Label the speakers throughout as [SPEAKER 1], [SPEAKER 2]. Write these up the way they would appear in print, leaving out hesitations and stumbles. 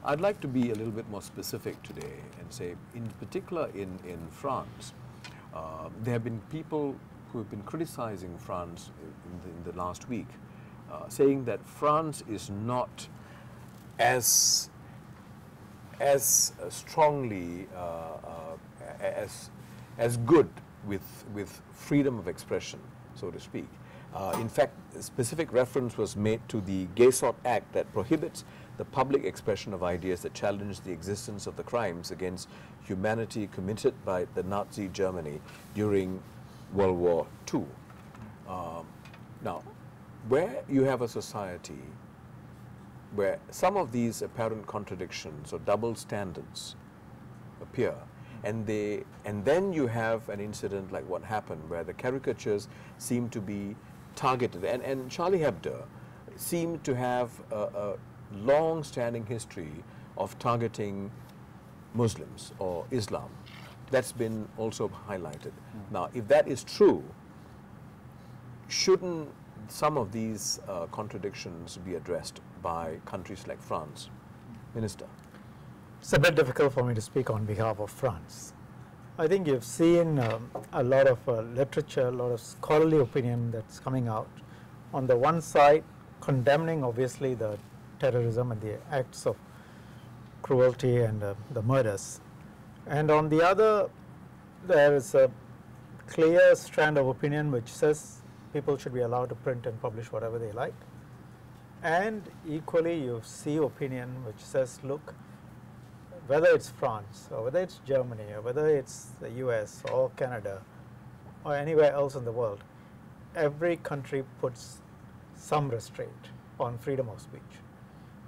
[SPEAKER 1] I'd like to be a little bit more specific today and say, in particular in France, there have been people who have been criticizing France in the last week, saying that France is not as strongly as good with freedom of expression, so to speak. In fact, a specific reference was made to the Gay-Sot Act that prohibits the public expression of ideas that challenge the existence of the crimes against humanity committed by the Nazi Germany during World War II. Now, where you have a society where some of these apparent contradictions or double standards appear, and then you have an incident like what happened, where the caricatures seem to be targeted, and Charlie Hebdo seemed to have a long-standing history of targeting Muslims or Islam. That's been also highlighted. Now, if that is true, shouldn't some of these contradictions be addressed by countries like France? Minister.
[SPEAKER 2] It's a bit difficult for me to speak on behalf of France. I think you've seen a lot of literature, a lot of scholarly opinion that's coming out. On the one side, condemning obviously the terrorism and the acts of cruelty and the murders. And on the other, there is a clear strand of opinion which says people should be allowed to print and publish whatever they like. And equally, you see opinion which says, look, whether it's France or whether it's Germany or whether it's the US or Canada or anywhere else in the world, every country puts some restraint on freedom of speech.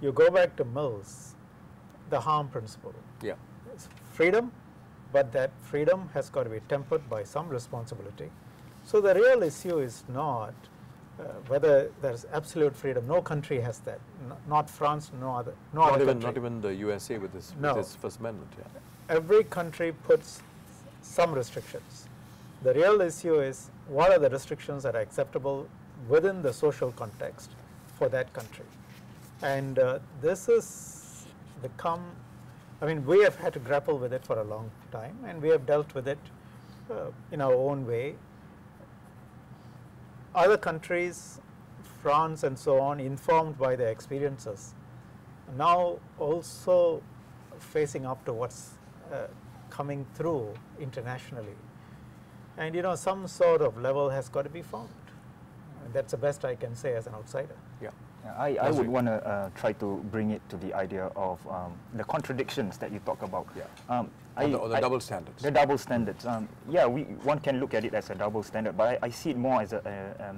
[SPEAKER 2] You go back to Mill's, the harm principle.
[SPEAKER 1] Yeah.
[SPEAKER 2] It's freedom, but that freedom has got to be tempered by some responsibility. So the real issue is not whether there's absolute freedom. No country has that. Not France, no other country.
[SPEAKER 1] Not even the USA with its First Amendment. Yeah.
[SPEAKER 2] Every country puts some restrictions. The real issue is what are the restrictions that are acceptable within the social context for that country. And this has become, I mean, we have had to grapple with it for a long time, and we have dealt with it in our own way. Other countries, France and so on, informed by their experiences, now also facing up to what's coming through internationally. And you know, some sort of level has got to be found. That's the best I can say as an outsider.
[SPEAKER 1] Yeah.
[SPEAKER 3] I would want to try to bring it to the idea of the contradictions that you talk about.
[SPEAKER 1] Yeah. Or the double standards.
[SPEAKER 3] The double standards. Yeah, one can look at it as a double standard, but I see it more as a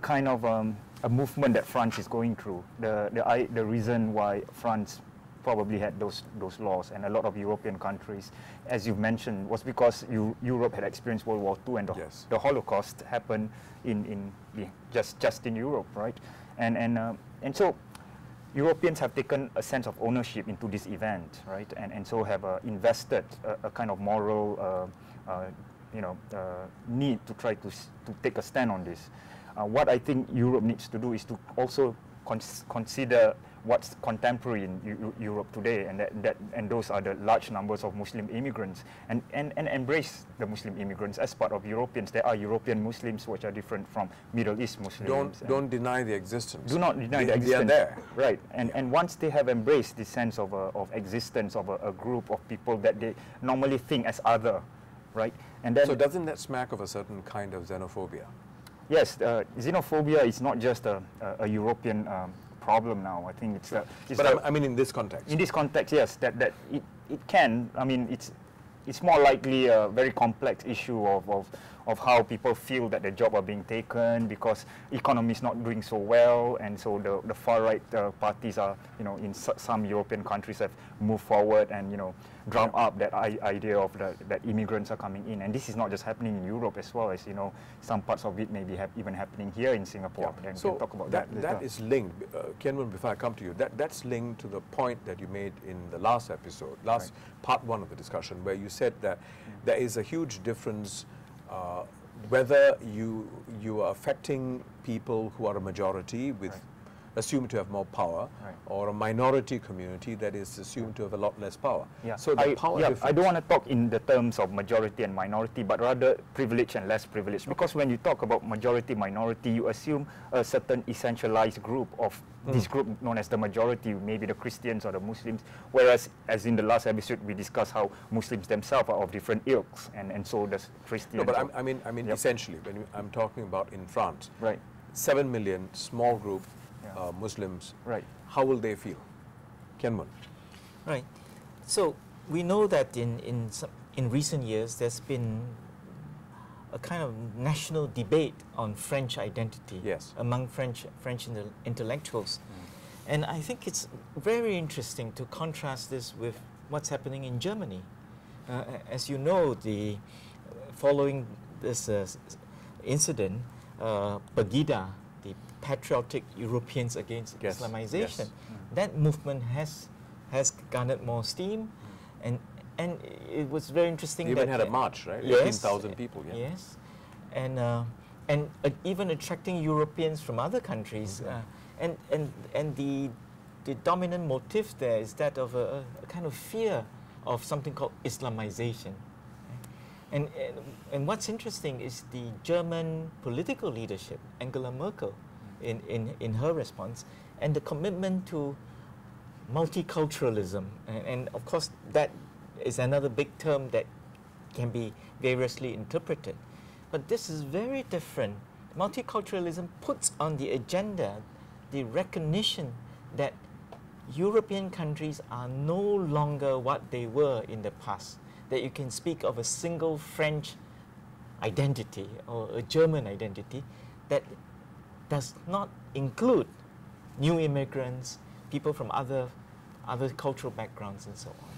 [SPEAKER 3] kind of a movement that France is going through. The reason why France probably had those laws, and a lot of European countries, as you've mentioned, was because Europe had experienced World War II, and the Holocaust happened just in Europe, right? And so Europeans have taken a sense of ownership into this event, right? And so have invested a kind of moral, need to try to take a stand on this. What I think Europe needs to do is to also consider what's contemporary in Europe today, and those are the large numbers of Muslim immigrants, and embrace the Muslim immigrants as part of Europeans. There are European Muslims which are different from Middle East Muslims.
[SPEAKER 1] Don't deny the existence.
[SPEAKER 3] Do not deny the existence.
[SPEAKER 1] They are there.
[SPEAKER 3] Right, and once they have embraced the sense of existence of a group of people that they normally think as other, right? And then,
[SPEAKER 1] so doesn't that smack of a certain kind of xenophobia?
[SPEAKER 3] Yes, xenophobia is not just a European problem now. I think it's
[SPEAKER 1] but I mean, in this context.
[SPEAKER 3] In this context, yes, that it can. I mean, it's more likely a very complex issue of how people feel that their job are being taken because economy is not doing so well, and so the far right parties are, in some European countries have moved forward and drum up that idea of that immigrants are coming in, and this is not just happening in Europe as well as some parts of it may be even happening here in Singapore.
[SPEAKER 1] Yeah.
[SPEAKER 3] And
[SPEAKER 1] so
[SPEAKER 3] we'll talk about
[SPEAKER 1] that is linked, Kian, before I come to you, that's linked to the point that you made in the last episode, part one of the discussion, where you said that there is a huge difference whether you are affecting people who are a majority with assumed to have more power,
[SPEAKER 3] Right.
[SPEAKER 1] or a minority community that is assumed to have a lot less power.
[SPEAKER 3] Yeah.
[SPEAKER 1] So the power
[SPEAKER 3] I
[SPEAKER 1] difference.
[SPEAKER 3] don't want to talk in the terms of majority and minority, but rather privilege and less privilege. Because when you talk about majority, minority, you assume a certain essentialized group of this group known as the majority, maybe the Christians or the Muslims. Whereas, as in the last episode, we discussed how Muslims themselves are of different ilks, and so does Christians.
[SPEAKER 1] No, but I mean
[SPEAKER 3] Yep.
[SPEAKER 1] essentially, when I'm talking about in France,
[SPEAKER 3] Right.
[SPEAKER 1] 7 million small group
[SPEAKER 3] Yeah.
[SPEAKER 1] Muslims.
[SPEAKER 3] Right.
[SPEAKER 1] How will they feel? Kian.
[SPEAKER 4] Right. So we know that in recent years there's been a kind of national debate on French identity
[SPEAKER 1] Yes.
[SPEAKER 4] among French intellectuals. And I think it's very interesting to contrast this with what's happening in Germany. As you know, following this incident, Pegida, the Patriotic Europeans Against
[SPEAKER 1] Yes,
[SPEAKER 4] Islamization,
[SPEAKER 1] yes.
[SPEAKER 4] that movement has garnered more steam, and it was very interesting.
[SPEAKER 1] They even
[SPEAKER 4] that
[SPEAKER 1] had a march, right?
[SPEAKER 4] Yes,
[SPEAKER 1] 18,000 people. Yeah.
[SPEAKER 4] Yes, and even attracting Europeans from other countries, and the dominant motive there is that of a kind of fear of something called Islamization. And what's interesting is the German political leadership, Angela Merkel, in her response, and the commitment to multiculturalism. And of course, that is another big term that can be variously interpreted. But this is very different. Multiculturalism puts on the agenda the recognition that European countries are no longer what they were in the past, that you can speak of a single French identity or a German identity that does not include new immigrants, people from other cultural backgrounds and so on.